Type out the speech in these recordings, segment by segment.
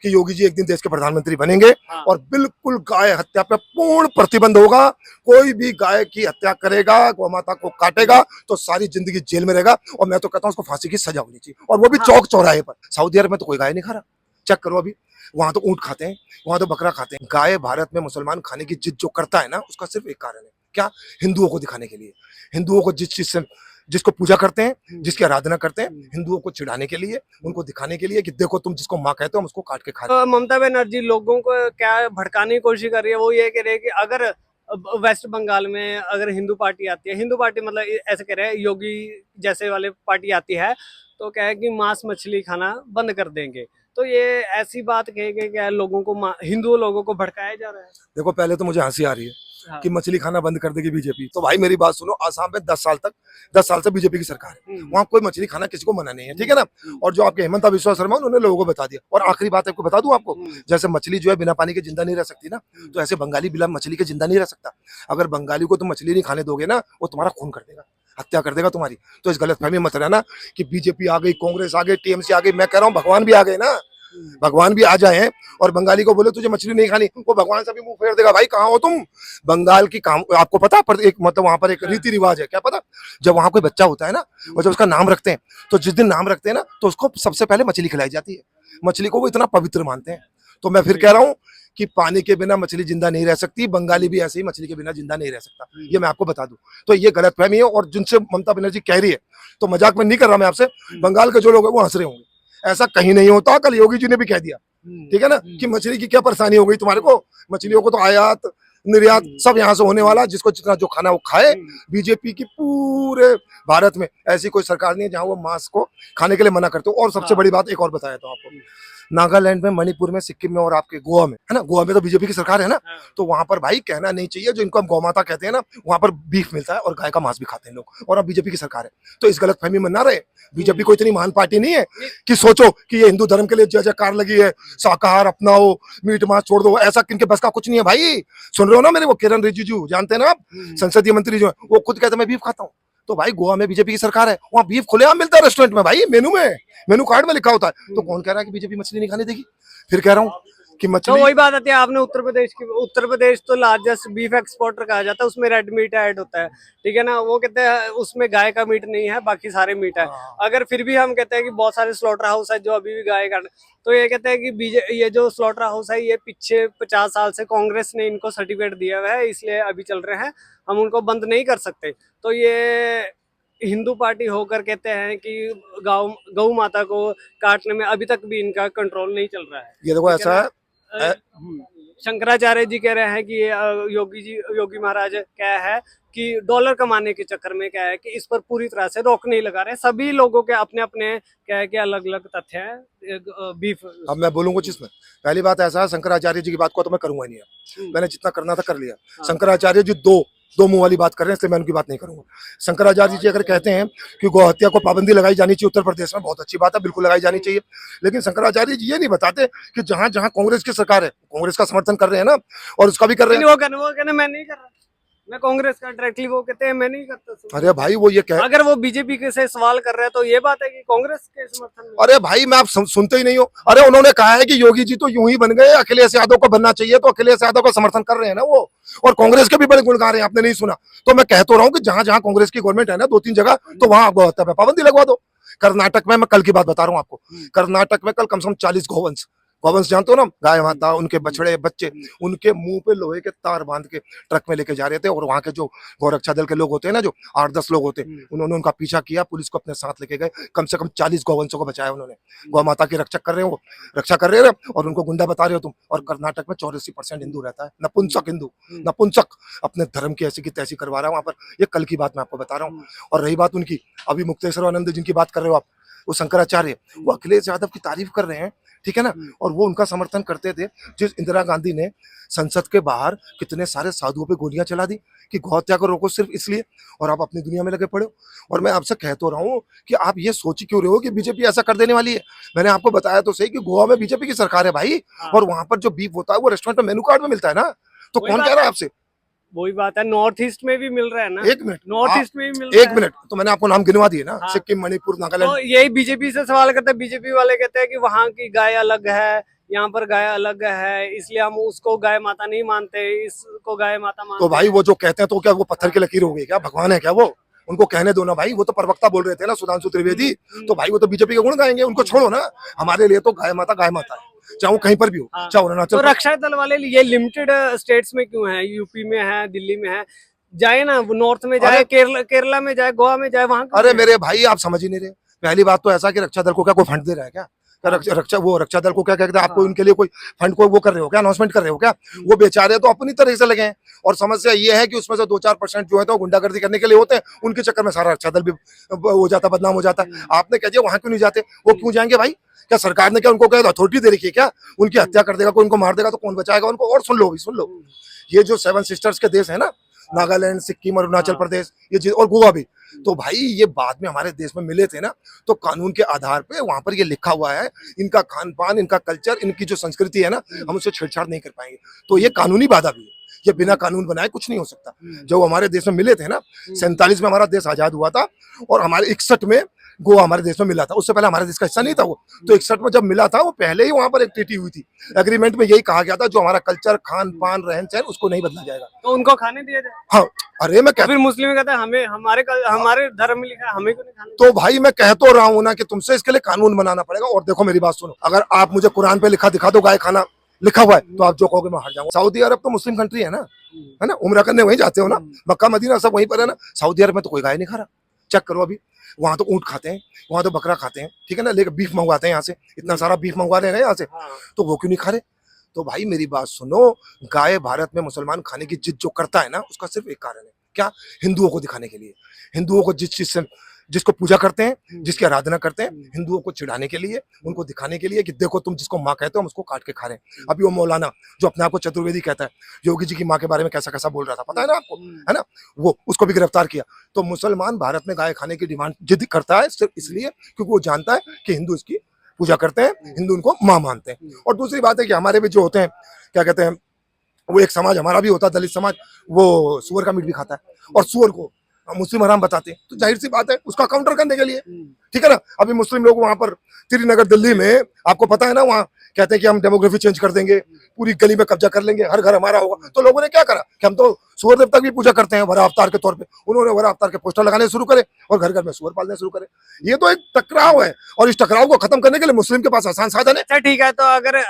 कि योगी जी एक दिन देश के प्रधानमंत्री बनेंगे। हाँ। और बिल्कुल गाय हत्या पे पूर्ण प्रतिबंध होगा। कोई भी गाय की हत्या करेगा, गौ माता को काटेगा तो सारी जिंदगी जेल में रहेगा। और मैं तो कहता हूँ उसको फांसी की सजा होनी चाहिए, और वो भी हाँ। चौक चौराहे पर। सऊदी अरब में तो कोई गाय नहीं खा रहा, चेक करो अभी। वहां तो ऊंट खाते हैं, वहां तो बकरा खाते हैं। गाय भारत में मुसलमान खाने की जिद जो करता है ना, उसका सिर्फ एक कारण है, क्या? हिंदुओं को दिखाने के लिए। हिंदुओं को जिस चीज से, जिसको पूजा करते हैं, जिसकी आराधना करते हैं, हिंदुओं को चिढ़ाने के लिए, उनको दिखाने के लिए कि देखो तुम जिसको माँ कहते हो हम उसको काट के खा रहे हैं। ममता बनर्जी लोगों को क्या भड़काने की कोशिश कर रही है, वो ये कह रही है कि अगर वेस्ट बंगाल में अगर हिंदू पार्टी आती है, हिंदू पार्टी मतलब ऐसे कह रहे हैं योगी जैसे वाले पार्टी आती है, तो क्या है कि मांस मछली खाना बंद कर देंगे। तो ये ऐसी बात कह के क्या लोगों को, हिंदू लोगों को भड़काया जा रहा है। देखो पहले तो मुझे हंसी आ रही है हाँ। कि मछली खाना बंद कर देगी बीजेपी। तो भाई मेरी बात सुनो, आसाम में 10 साल से बीजेपी की सरकार है, वहां कोई मछली खाना किसी को मना नहीं है, ठीक है ना। और जो आपके हेमंत बिश्वा शर्मा उन्होंने लोगों को बता दिया। और आखिरी बात आपको बता दूं आपको, जैसे मछली जो है बिना पानी के जिंदा नहीं रह सकती ना, तो ऐसे बंगाली बिना मछली के जिंदा नहीं रह सकता। अगर बंगाली को तुम मछली नहीं खाने दोगे ना, वो तुम्हारा खून कर देगा, हत्या कर देगा तुम्हारी। तो इस गलतफहमी मत रहना कि बीजेपी आ गई, कांग्रेस आ गई, टीएमसी आ गई। मैं कह रहा हूँ भगवान भी आ गए ना, भगवान भी आ जाए और बंगाली को बोले तुझे मछली नहीं खानी, वो भगवान से भी मुंह फेर देगा। भाई कहाँ हो तुम? बंगाल की काम आपको पता, पर एक मतलब वहां पर एक रीति रिवाज है, क्या पता? जब वहां कोई बच्चा होता है ना, और जब उसका नाम रखते हैं, तो जिस दिन नाम रखते हैं ना, तो उसको सबसे पहले मछली खिलाई जाती है। मछली को वो इतना पवित्र मानते हैं। तो मैं फिर कह रहा हूँ कि पानी के बिना मछली जिंदा नहीं रह सकती, बंगाली भी ऐसे ही मछली के बिना जिंदा नहीं रह सकता, ये मैं आपको बता दूं। तो ये गलतफहमी है, और जिनसे ममता बनर्जी कह रही है, तो मजाक में नहीं कर रहा मैं आपसे, बंगाल के जो लोग हैं वो हंस रहे होंगे। ऐसा कहीं नहीं होता। कल योगी जी ने भी कह दिया, ठीक है ना, कि मछली की क्या परेशानी हो गई तुम्हारे को, मछलियों को तो आयात निर्यात सब यहाँ से होने वाला, जिसको जितना जो खाना वो खाए। बीजेपी की पूरे भारत में ऐसी कोई सरकार नहीं है जहाँ वो मांस को खाने के लिए मना करते हो। और सबसे बड़ी बात एक और बताया था आपको, नागालैंड में, मणिपुर में, सिक्किम में और आपके गोवा में, है ना, गोवा में तो बीजेपी की सरकार है ना, तो वहां पर भाई कहना नहीं चाहिए, जो इनको हम गौ माता कहते हैं ना, वहां पर बीफ मिलता है और गाय का मांस भी खाते हैं लोग, और अब बीजेपी की सरकार है। तो इस गलतफहमी में ना रहे, बीजेपी कोई इतनी महान पार्टी नहीं है कि सोचो कि ये हिंदू धर्म के लिए जय जयकार लगी है, शाकाहार अपनाओ, मीट मांस छोड़ दो, ऐसा किनके बस का कुछ नहीं है भाई। सुन रहे हो ना मेरे, वो किरण रिजिजू जानते हैं ना आप, संसदीय मंत्री जो है, वो खुद कहते हैं मैं बीफ खाता हूँ। तो भाई गोवा में बीजेपी की सरकार है, वहाँ बीफ खुलेआम मिलता है रेस्टोरेंट में भाई, मेनू में, मेनू कार्ड में लिखा होता है। तो कौन कह रहा है कि बीजेपी मछली नहीं खाने देगी? फिर कह रहा हूँ कि तो मछली, वही बात आती है, आपने उत्तर प्रदेश की, उत्तर प्रदेश तो लार्जेस्ट बीफ एक्सपोर्टर कहा जाता है, उसमें रेड मीट ऐड होता है, ठीक है ना। वो कहते हैं उसमें गाय का मीट नहीं है, बाकी सारे मीट है। अगर फिर भी हम कहते हैं कि बहुत सारे स्लॉटर हाउस है जो अभी भी गाय का, तो ये कहते हैं कि ये जो स्लॉटर हाउस है ये पीछे 50 साल से कांग्रेस ने इनको सर्टिफिकेट दिया हुआ है, इसलिए अभी चल रहे हैं, हम उनको बंद नहीं कर सकते। तो ये हिंदू पार्टी होकर कहते हैं कि गौ माता को काटने में अभी तक भी इनका कंट्रोल नहीं चल रहा है। ये देखो ऐसा है, शंकराचार्य जी कह रहे हैं कि योगी महाराज क्या है कि डॉलर कमाने के चक्कर में क्या है कि इस पर पूरी तरह से रोक नहीं लगा रहे। सभी लोगों के अपने अपने क्या है कि अलग अलग तथ्य हैं बीफ। अब मैं बोलूंगा जिसमें, पहली बात ऐसा है, शंकराचार्य जी की बात को तो मैं करूंगा नहीं है, मैंने जितना करना था कर लिया। शंकराचार्य जी दो मुंह वाली बात कर रहे हैं, इसलिए मैं उनकी बात नहीं करूंगा। शंकराचार्य जी अगर कहते हैं कि गौ हत्या को पाबंदी लगाई जानी चाहिए उत्तर प्रदेश में, बहुत अच्छी बात है, बिल्कुल लगाई जानी चाहिए। लेकिन शंकराचार्य जी ये नहीं बताते कि जहां जहां कांग्रेस की सरकार है, कांग्रेस का समर्थन कर रहे हैं ना, और उसका भी कर रहे हैं। वो कहने मैं नहीं कर रहा, मैं कांग्रेस का डायरेक्टली, वो कहते हैं मैं नहीं करता। अरे भाई वो ये कह, अगर वो बीजेपी के से सवाल कर रहे हैं तो ये बात है कि कांग्रेस के समर्थन में। अरे भाई मैं आप सुनते ही नहीं हो। अरे उन्होंने कहा है कि योगी जी तो यूं ही बन गए, अखिलेश यादव को बनना चाहिए, तो अखिलेश यादव का समर्थन कर रहे हैं ना वो, और कांग्रेस के भी बड़े गुण गा रहे हैं, आपने नहीं सुना? तो मैं कह तो रहा हूँ कि जहां जहां कांग्रेस की गवर्नमेंट है ना 2-3 जगह, तो वहां गौ हत्या पे पाबंदी लगवा दो। कर्नाटक में, मैं कल की बात बता रहा हूँ आपको, कर्नाटक में कल कम से कम 40 गौवंश, गौवंश जानते हो ना, गाय माता, उनके बछड़े बच्चे, उनके मुंह पे लोहे के तार बांध के ट्रक में लेके जा रहे थे। और वहां के जो गौरक्षा दल के लोग होते हैं ना, जो 8-10 लोग होते हैं, उन्होंने उनका पीछा किया, पुलिस को अपने साथ लेके गए, कम से कम 40 गौवंशों को बचाया उन्होंने। गौ माता की रक्षा कर रहे हो, रक्षा कर रहे हैं, और उनको गुंडा बता रहे हो तुम। और कर्नाटक में 84% हिंदू रहता है, नपुंसक हिंदू, नपुंसक अपने धर्म की ऐसी की तैसी करवा रहा है वहां पर। ये कल की बात मैं आपको बता रहा हूँ। और रही बात उनकी, अभी मुक्तेश्वरानंद जिनकी बात कर रहे हो आप, वो शंकराचार्य, वो अखिलेश यादव की तारीफ कर रहे हैं, ठीक है ना, और वो उनका समर्थन करते थे जिस इंदिरा गांधी ने संसद के बाहर कितने सारे साधुओं पे गोलियां चला दी कि गौ हत्या को रोको सिर्फ इसलिए, और आप अपनी दुनिया में लगे पड़े हो। और मैं आपसे कह तो रहा हूँ कि आप ये सोच क्यों रहे हो कि बीजेपी ऐसा कर देने वाली है। मैंने आपको बताया तो सही कि गोवा में बीजेपी की सरकार है भाई, और वहां पर जो बीफ होता है वो रेस्टोरेंट में मेनू कार्ड में मिलता है ना। तो कौन कह रहा है आपसे? वही बात है, नॉर्थ ईस्ट में भी मिल रहा है ना। एक मिनट, नॉर्थ ईस्ट में भी मिल रहा है। एक मिनट, तो मैंने आपको नाम गिनवा दिए ना, सिक्किम, मणिपुर, नागालैंड। तो यही बीजेपी से सवाल करते हैं, बीजेपी वाले कहते हैं कि वहाँ की गाय अलग है, यहाँ पर गाय अलग है, इसलिए हम उसको गाय माता नहीं मानते, इसको गाय माता मानते तो भाई वो जो कहते हैं तो क्या वो पत्थर की लकीर हो गई क्या, भगवान है क्या वो? उनको कहने दो ना भाई, वो तो प्रवक्ता बोल रहे थे ना सुधांशु त्रिवेदी, तो भाई वो तो बीजेपी के गुण गाएंगे, उनको छोड़ो ना। हमारे लिए तो गाय माता है, चाहे वो कहीं पर भी हो, हाँ। चाहे तो अरुणाचल। रक्षा दल वाले ये लिमिटेड स्टेट्स में क्यों है? यूपी में है, दिल्ली में है, जाए ना, वो नॉर्थ में जाए, केरला में जाए, गोवा में जाए, वहां अरे मेरे भाई आप समझ ही नहीं रहे। पहली बात तो ऐसा कि रक्षा दल को क्या कोई फंड दे रहा है क्या? रक्षा दल को क्या कहते हैं, आपको इनके लिए कोई फंड को वो कर रहे हो क्या, अनाउंसमेंट कर रहे हो क्या? वो बेचारे तो अपनी तरह से लगे हैं। और समस्या ये है कि उसमें से 2-4% जो है तो गुंडागर्दी करने के लिए होते हैं, उनके चक्कर में सारा रक्षा दल भी हो जाता, बदनाम हो जाता है। आपने कह दिया वहां क्यों नहीं जाते, वो क्यों जाएंगे भाई? क्या सरकार ने क्या उनको क्या अथॉरिटी दे रखी है क्या? उनकी हत्या कर देगा कोई, उनको मार देगा तो कौन बचाएगा उनको? और सुन लो, सुन लो, ये जो 7 सिस्टर्स के देश है ना, नागालैंड, सिक्किम, अरुणाचल प्रदेश, ये और गोवा भी, तो भाई ये बाद में हमारे देश में मिले थे ना, तो कानून के आधार पे वहां पर ये लिखा हुआ है, इनका खान पान, इनका कल्चर, इनकी जो संस्कृति है ना, हम उससे छेड़छाड़ नहीं कर पाएंगे। तो ये कानूनी बाधा भी है, ये बिना कानून बनाए कुछ नहीं हो सकता। जब हमारे देश में मिले थे ना, 47 में हमारा देश आजाद हुआ था, और हमारे 61 में गोवा हमारे देश में मिला था। उससे पहले हमारे देश का हिस्सा नहीं था वो। तो 61 में जब मिला था, वो पहले ही वहां पर एक ट्रीटी हुई थी, एग्रीमेंट में यही कहा गया था, जो हमारा कल्चर, खान पान, रहन सहन, उसको नहीं बदला जाएगा। तो उनको खाने दिया जाए। हाँ, अरे मैं फिर मुस्लिम कहते हैं हमें, हमारे धर्म में लिखा है, हमें क्यों नहीं खाने? तो भाई मैं कह तो रहा हूँ ना कि तुमसे इसके लिए कानून बनाना पड़ेगा। और देखो मेरी बात सुनो, अगर आप मुझे कुरान पे लिखा दिखा दो गाय खाना लिखा हुआ है, तो आप जो कहोगे मैं हट जाऊंगा। सऊदी अरब तो मुस्लिम कंट्री है ना, उम्रा करने वहीं जाते हो ना, मक्का मदीना सब वहीं पर है ना। सऊदी अरब में तो कोई गाय नहीं खा रहा, चेक करो अभी। वहां तो ऊंट खाते हैं, वहां तो बकरा खाते हैं, ठीक है ना, लेकिन बीफ मंगवाते हैं यहाँ से, इतना सारा बीफ मंगवा रहे हैं यहाँ से, तो वो क्यों नहीं खा रहे? तो भाई मेरी बात सुनो, गाय भारत में मुसलमान खाने की जिद जो करता है ना, उसका सिर्फ एक कारण है, क्या? हिंदुओं को दिखाने के लिए। हिंदुओं को जिस चीज से, जिसको पूजा करते हैं, जिसकी आराधना करते हैं, हिंदुओं को चिढ़ाने के लिए, उनको दिखाने के लिए कि देखो तुम जिसको माँ कहते हो हम उसको काट के खा रहे हैं। अभी वो मौलाना जो अपने आप को चतुर्वेदी कहता है, योगी जी की माँ के बारे में कैसा कैसा बोल रहा था, पता है ना आपको, है ना, वो उसको भी गिरफ्तार किया। तो मुसलमान भारत में गाय खाने की डिमांड जिद करता है सिर्फ इसलिए क्योंकि वो जानता है कि हिंदू इसकी पूजा करते हैं, हिंदू उनको माँ मानते हैं। और दूसरी बात है कि हमारे भी जो होते हैं, क्या कहते हैं, वो एक समाज हमारा भी होता है, दलित समाज, वो सुअर का मीट भी खाता है, और सुअर को मुस्लिम हराम बताते हैं। तो जाहिर सी बात है उसका काउंटर करने के लिए, ठीक है ना। अभी मुस्लिम लोग वहां पर श्रीनगर दिल्ली में, आपको पता है ना, वहाँ कहते हैं कि हम डेमोग्राफी चेंज कर देंगे, पूरी गली में कब्जा कर लेंगे, हर घर हमारा होगा। तो लोगों ने क्या करा कि हम तो सूअर देवता की पूजा करते हैं वरा अवतार के तौर पे, उन्होंने वरा अवतार के पोस्टर लगाने शुरू करे और घर घर में सूअर पालने शुरू करे। ये तो एक टकराव है, और इस टकराव को खत्म करने के लिए मुस्लिम के पास आसान साधन है। अच्छा ठीक है, तो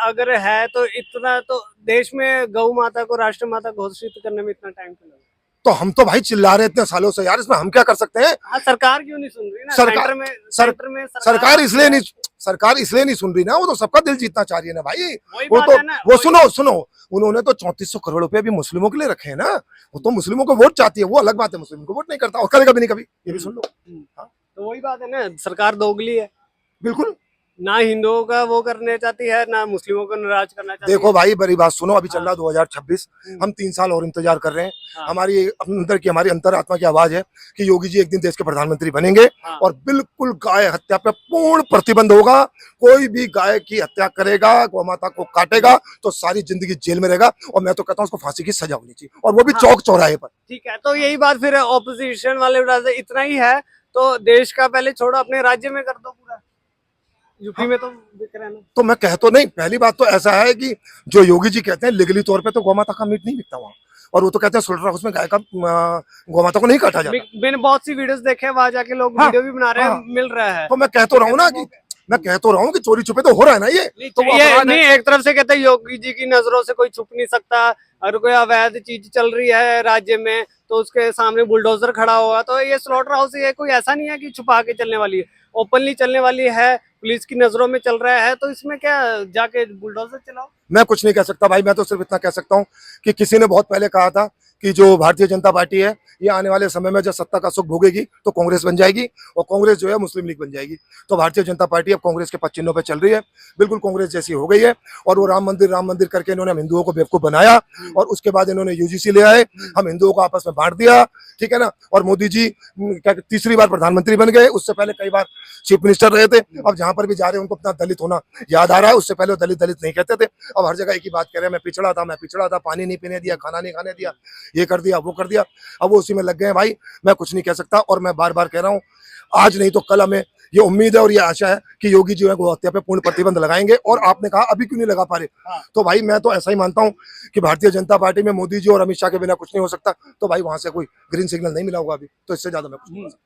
अगर है तो इतना तो देश में गौ माता को राष्ट्र माता घोषित करने में इतना टाइम क्यों लगा? तो हम तो भाई चिल्ला रहे इतने सालों से यार, इसमें हम क्या कर सकते हैं? हाँ, सरकार क्यों नहीं सुन रही ना? सरकार इसलिए नहीं सुन रही ना, वो तो सबका दिल जीतना चाह रही है ना भाई। वो बात तो है ना, वो सुनो, उन्होंने तो 3400 करोड़ रुपए भी मुस्लिमों के लिए रखे हैं ना। वो तो मुस्लिमों को वोट चाहती है, वो अलग बात है, मुस्लिम को वोट नहीं करता और करेगा भी नहीं कभी, ये भी सुन लो। तो वही बात है ना, सरकार दोगली है, बिल्कुल। ना हिंदुओं का वो करने चाहती है, ना मुस्लिमों को नाराज करना चाहती है। देखो भाई बड़ी बात सुनो, अभी चल रहा 2026, हम 3 साल और इंतजार कर रहे हैं। हमारी अंदर की, हमारी अंतरात्मा की आवाज है कि योगी जी एक दिन देश के प्रधानमंत्री बनेंगे, और बिल्कुल गाय हत्या पे पूर्ण प्रतिबंध होगा। कोई भी गाय की हत्या करेगा, गौ माता को काटेगा, तो सारी जिंदगी जेल में रहेगा, और मैं तो कहता हूँ उसको फांसी की सजा होनी चाहिए, और वो भी चौक चौराहे पर। ठीक है, तो यही बात फिर ऑपोजिशन वाले इतना ही है, तो देश का पहले छोड़ो, अपने राज्य में कर दो पूरा। यूपी में तो बिक रहा है ना। तो मैं कह तो नहीं, पहली बात तो ऐसा है कि जो योगी जी कहते हैं लीगली तौर पे तो गौ माता का मीट नहीं बिकता वहाँ, और वो तो कहते हैं स्लोटर हाउस में गाय का, गौ माता को नहीं काटा जाता। मैंने बहुत सी वीडियोस देखे, वहां जाके लोग वीडियो भी बना रहे हैं, मिल रहा है। तो मैं कह तो रहा हूँ ना कि चोरी छुपे तो हो रहा है ना ये। तो ये नहीं, एक तरफ से कहते हैं योगी जी की नजरों से कोई छुप नहीं सकता, अगर कोई अवैध चीज चल रही है राज्य में तो उसके सामने बुलडोजर खड़ा होगा। तो ये स्लॉटर हाउस ये कोई ऐसा नहीं है कि छुपा के चलने वाली है, ओपनली चलने वाली है, पुलिस की नजरों में चल रहा है, तो इसमें क्या जाके बुलडोजर चलाओ। मैं कुछ नहीं कह सकता भाई, मैं तो सिर्फ इतना कह सकता हूँ कि किसी ने बहुत पहले कहा था कि जो भारतीय जनता पार्टी है, ये आने वाले समय में जब सत्ता का सुख भोगेगी तो कांग्रेस बन जाएगी, और कांग्रेस जो है मुस्लिम लीग बन जाएगी। तो भारतीय जनता पार्टी अब कांग्रेस के 5 चिन्हों पे चल रही है, बिल्कुल कांग्रेस जैसी हो गई है। और वो राम मंदिर करके इन्होंने हम हिंदुओं को बेवकूफ बनाया, और उसके बाद इन्होंने यूजीसी ले आए, हम हिंदुओं को आपस में बांट दिया, ठीक है ना। और मोदी जी क्या तीसरी बार प्रधानमंत्री बन गए, उससे पहले कई बार चीफ मिनिस्टर रहे थे। अब जहां पर भी जा रहे हैं उनको अपना दलित होना याद आ रहा है, उससे पहले वो दलित नहीं कहते थे, अब हर जगह एक ही बात कह रहे हैं, मैं पिछड़ा था, पानी नहीं पीने दिया, खाना नहीं खाने दिया, ये कर दिया, वो कर दिया। अब वो उसी में लग गए हैं भाई, मैं कुछ नहीं कह सकता। और मैं बार बार कह रहा हूँ, आज नहीं तो कल हमें ये उम्मीद है और ये आशा है कि योगी जी है गौ हत्या पे पूर्ण प्रतिबंध लगाएंगे। और आपने कहा अभी क्यों नहीं लगा पा रहे, हाँ। तो भाई मैं तो ऐसा ही मानता हूँ कि भारतीय जनता पार्टी में मोदी जी और अमित शाह के बिना कुछ नहीं हो सकता। तो भाई वहां से कोई ग्रीन सिग्नल नहीं मिला होगा अभी, तो इससे ज्यादा मैं कुछ नहीं बोल सकता।